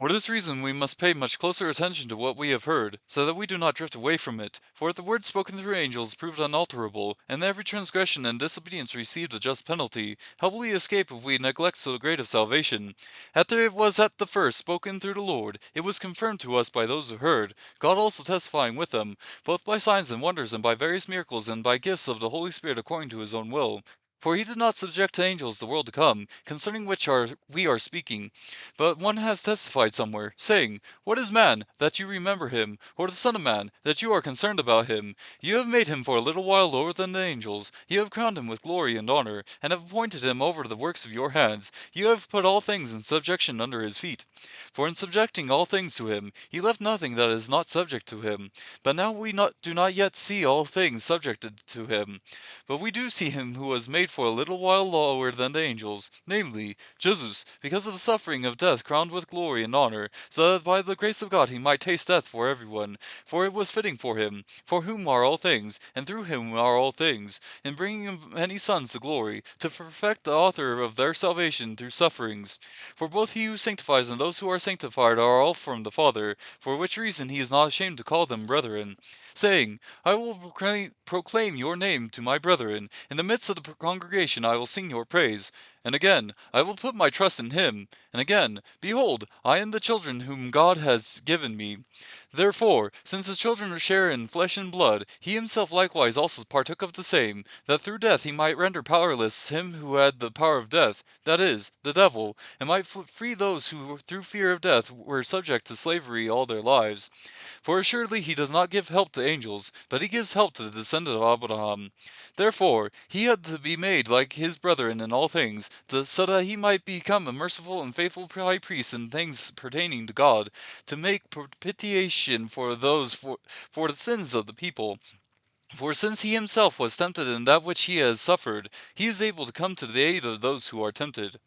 For this reason we must pay much closer attention to what we have heard, so that we do not drift away from it. For if the word spoken through angels proved unalterable, and every transgression and disobedience received a just penalty, how will we escape if we neglect so great a salvation? After it was at the first spoken through the Lord, it was confirmed to us by those who heard, God also testifying with them, both by signs and wonders, and by various miracles, and by gifts of the Holy Spirit according to his own will. For he did not subject to angels the world to come, concerning which we are speaking. But one has testified somewhere, saying, What is man, that you remember him, or the Son of Man, that you are concerned about him? You have made him for a little while lower than the angels, you have crowned him with glory and honor, and have appointed him over the works of your hands. You have put all things in subjection under his feet. For in subjecting all things to him, he left nothing that is not subject to him. But now do not yet see all things subjected to him. But we do see him who was made for a little while lower than the angels, namely, Jesus, because of the suffering of death crowned with glory and honor, so that by the grace of God he might taste death for everyone. For it was fitting for him, for whom are all things, and through him are all things, in bringing many sons to glory, to perfect the author of their salvation through sufferings. For both he who sanctifies and those who are sanctified are all from the Father, for which reason he is not ashamed to call them brethren, saying, I will proclaim your name to my brethren. In the midst of the congregation I will sing your praise. And again, I will put my trust in him. And again, behold, I am the children whom God has given me. Therefore, since the children share in flesh and blood, he himself likewise also partook of the same, that through death he might render powerless him who had the power of death, that is, the devil, and might free those who through fear of death were subject to slavery all their lives. For assuredly he does not give help to angels, but he gives help to the descendant of Abraham. Therefore he had to be made like his brethren in all things, so that he might become a merciful and faithful high priest in things pertaining to God, to make propitiation for the sins of the people. For since he himself was tempted in that which he has suffered, he is able to come to the aid of those who are tempted.